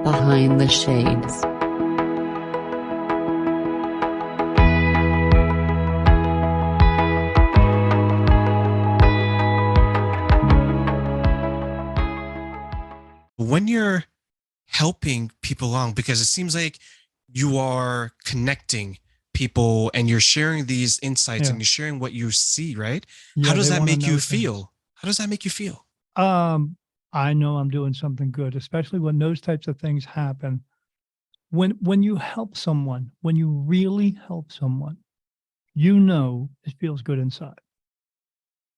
Behind the Shades. When you're helping people along, because it seems like you are connecting people and you're sharing these insights and Yeah. you're sharing what you see, right? How Yeah, does they that wanna make you know things. feel? How does that make you feel? I know I'm doing something good, especially when those types of things happen. When you help someone, when you really help someone, you know it feels good inside,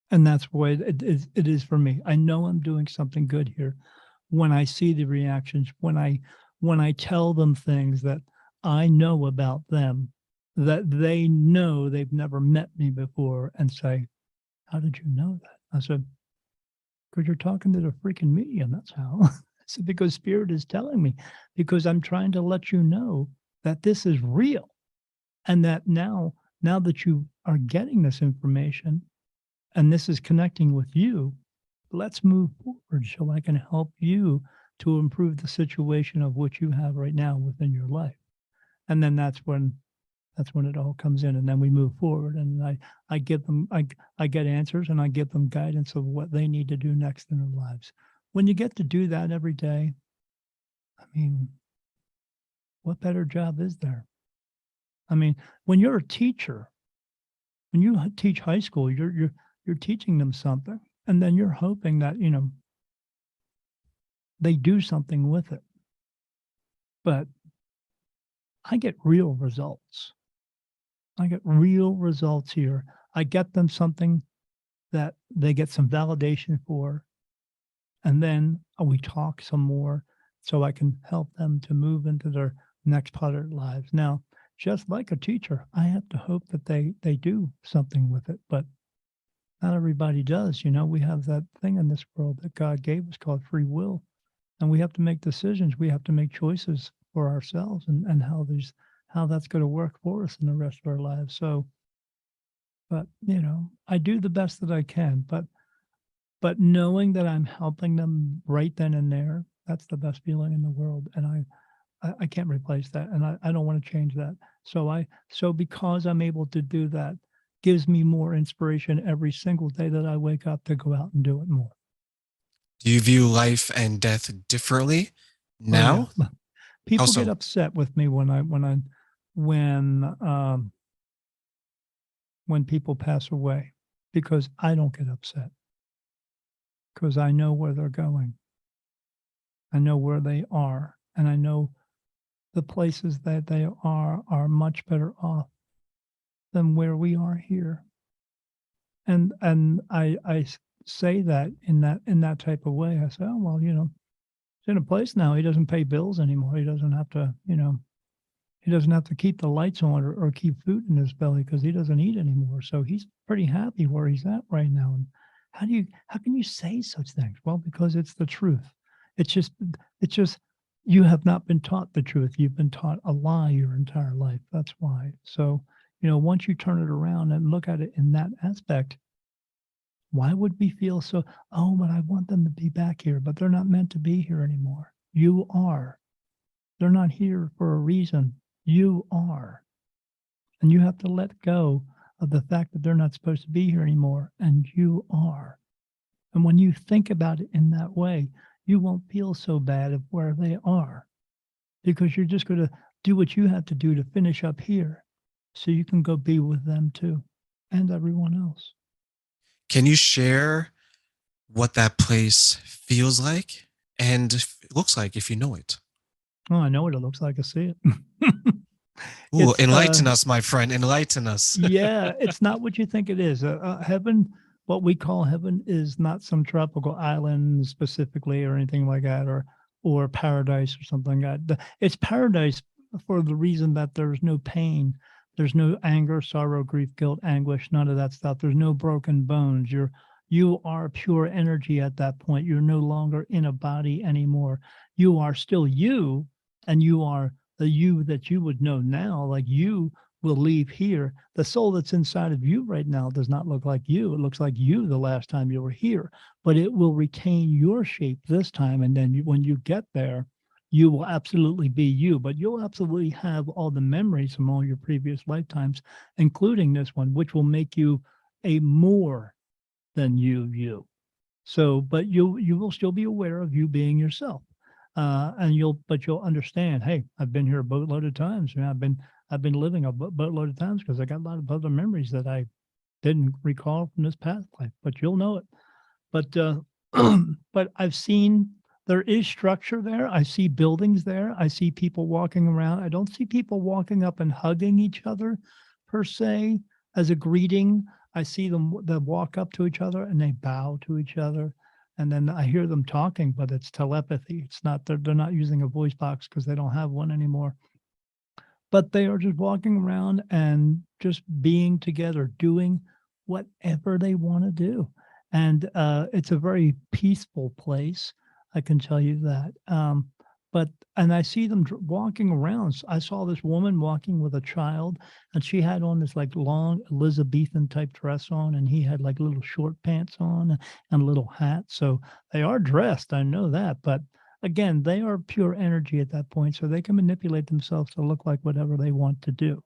and that's the way it is for me. I know I'm doing something good here when I see the reactions, when I tell them things that I know about them, that they know they've never met me before and say, "How did you know that?" I said, "'Cause you're talking to the freaking medium, that's how." I said, "Because spirit is telling me, because I'm trying to let you know that this is real, and that now that you are getting this information and this is connecting with you, let's move forward so I can help you to improve the situation of what you have right now within your life." And then that's when it all comes in, and then we move forward, and I give them I get answers, and I give them guidance of what they need to do next in their lives. When you get to do that every day, I mean, what better job is there? I mean, when you're a teacher, when you teach high school, you're teaching them something, and then you're hoping that, they do something with it. But I get real results. I get real results here. I get them something that they get some validation for, and then we talk some more so I can help them to move into their next part of their lives. Now, just like a teacher, I have to hope that they do something with it, but not everybody does. We have that thing in this world that God gave us called free will, and we have to make decisions. We have to make choices for ourselves and how that's going to work for us in the rest of our lives. So, but I do the best that I can, but knowing that I'm helping them right then and there, that's the best feeling in the world, and I can't replace that, and I don't wanna change that. So because I'm able to do that, gives me more inspiration every single day that I wake up to go out and do it more. Do you view life and death differently Oh, yeah. now? People get Also, upset with me when, when people pass away because I don't get upset because I know where they're going. I know where they are, and I know the places that they are much better off than where we are here. And I say that in that type of way. I say, "Oh, well, he's in a place now, he doesn't pay bills anymore. He doesn't have to, he doesn't have to keep the lights on or keep food in his belly because he doesn't eat anymore. So he's pretty happy where he's at right now." And how can you say such things? Well, because it's the truth. It's just you have not been taught the truth. You've been taught a lie your entire life. That's why. So, once you turn it around and look at it in that aspect, why would we feel so, "Oh, but I want them to be back here, but they're not meant to be here anymore." You are. They're not here for a reason. You are. And you have to let go of the fact that they're not supposed to be here anymore, and you are. And when you think about it in that way, you won't feel so bad of where they are because you're just going to do what you have to do to finish up here so you can go be with them too and everyone else. can you share what that place feels like and looks like if you know it? Oh, I know what it looks like. I see it. Ooh, It's enlighten us, my friend. Enlighten us. Yeah, it's not what you think it is. Heaven, what we call heaven, is not some tropical island specifically or anything like that, or paradise or something like that. It's paradise for the reason that there's no pain, there's no anger, sorrow, grief, guilt, anguish, none of that stuff. There's no broken bones. You are pure energy at that point. You're no longer in a body anymore. You are still you, and you are the you that you would know now. Like you will leave here. The soul that's inside of you right now does not look like you. It looks like you the last time you were here, but it will retain your shape this time. And then when you get there, you will absolutely be you, but you'll absolutely have all the memories from all your previous lifetimes, including this one, which will make you a more than you. So, but you will still be aware of you being yourself, and you'll understand. Hey, I've been here a boatload of times. I've been living a boatload of times because I got a lot of other memories that I didn't recall from this past life. But you'll know it. But but I've seen there is structure there. I see buildings there. I see people walking around. I don't see people walking up and hugging each other per se as a greeting. I see them they walk up to each other and they bow to each other. And then I hear them talking, but it's telepathy. It's not they're not using a voice box because they don't have one anymore. But they are just walking around and just being together, doing whatever they want to do. And it's a very peaceful place. I can tell you that. And I see them walking around. I saw this woman walking with a child, and she had on this like long Elizabethan type dress on, and he had like little short pants on and a little hat. So they are dressed. I know that. But again, they are pure energy at that point, so they can manipulate themselves to look like whatever they want to do.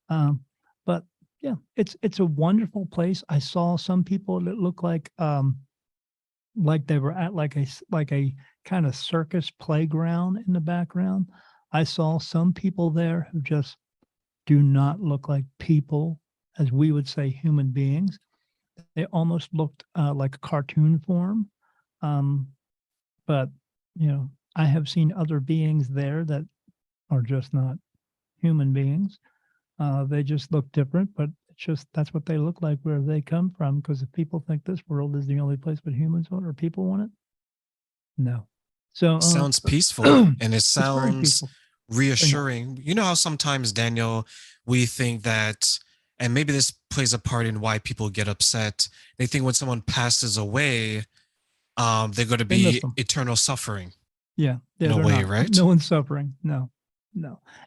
But yeah, it's a wonderful place. I saw some people that look like they were at like a kind of circus playground in the background. I saw some people there who just do not look like people, as we would say, human beings. They almost looked like a cartoon form. But I have seen other beings there that are just not human beings. They just look different, but it's just that's what they look like where they come from. Because if people think this world is the only place but humans want or people want it, no. So Sounds peaceful and it it's very sounds peaceful. reassuring. You know how sometimes, Daniel, we think that, and maybe this plays a part in why people get upset. They think when someone passes away, they're going to They miss be them. eternal suffering Yeah, in a they're way, not. right? No one's suffering. No.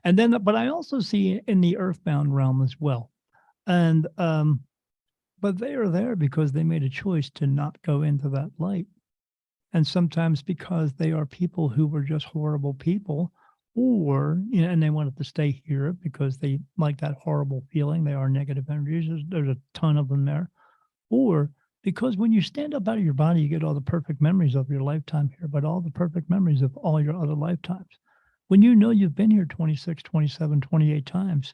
And then, but I also see in the earthbound realm as well. And but they are there because they made a choice to not go into that light. And sometimes because they are people who were just horrible people, or and they wanted to stay here because they like that horrible feeling. They are negative energies. There's a ton of them there. Or because when you stand up out of your body, you get all the perfect memories of your lifetime here, but all the perfect memories of all your other lifetimes. When you know you've been here 26, 27, 28 times,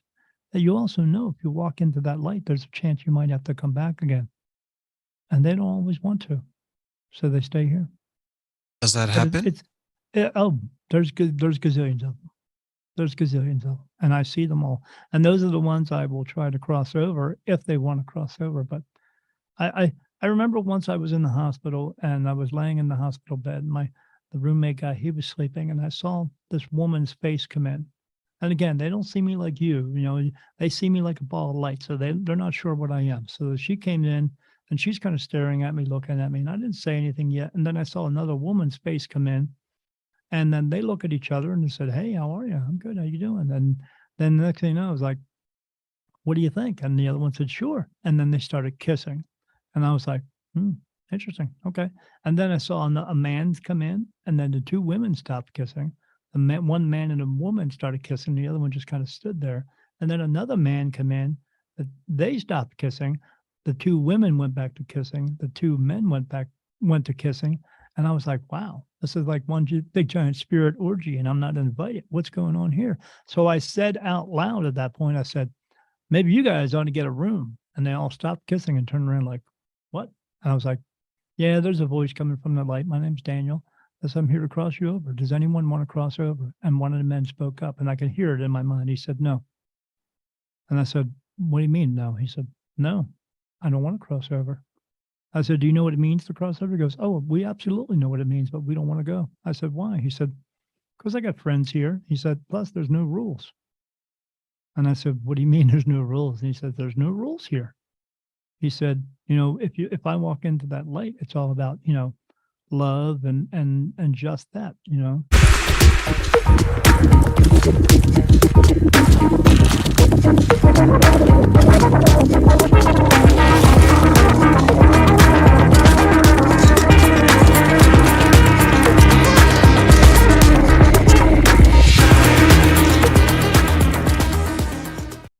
that you also know if you walk into that light, there's a chance you might have to come back again. And they don't always want to. So they stay here. Does that But happen? there's gazillions of them. There's gazillions of them. And I see them all. And those are the ones I will try to cross over if they want to cross over. But I remember once I was in the hospital and I was laying in the hospital bed. The roommate guy, he was sleeping, and I saw this woman's face come in. And again, they don't see me like you, they see me like a ball of light. So they're not sure what I am. So she came in and she's kind of staring at me, looking at me, and I didn't say anything yet. And then I saw another woman's face come in, and then they look at each other and they said, "Hey, how are you?" "I'm good. How you doing?" And then the next thing you know, I was like, "What do you think?" And the other one said, "Sure." And then they started kissing. And I was like, interesting. Okay. And then I saw a man come in, and then the two women stopped kissing. One man and a woman started kissing. The other one just kind of stood there. And then another man come in. They stopped kissing. The two women went back to kissing. The two men went to kissing. And I was like, wow, this is like one big giant spirit orgy, and I'm not invited. What's going on here? So I said out loud at that point, I said, maybe you guys ought to get a room. And they all stopped kissing and turned around like, what? And I was like, yeah, there's a voice coming from the light. My name's Daniel. I said, I'm here to cross you over. Does anyone want to cross over? And one of the men spoke up, and I could hear it in my mind. He said, no. And I said, what do you mean, no? He said, no, I don't want to cross over. I said, do you know what it means to cross over? He goes, oh, we absolutely know what it means, but we don't want to go. I said, why? He said, because I got friends here. He said, plus there's no rules. And I said, what do you mean there's no rules? And he said, there's no rules here. He said, if I walk into that light, it's all about, love and just that,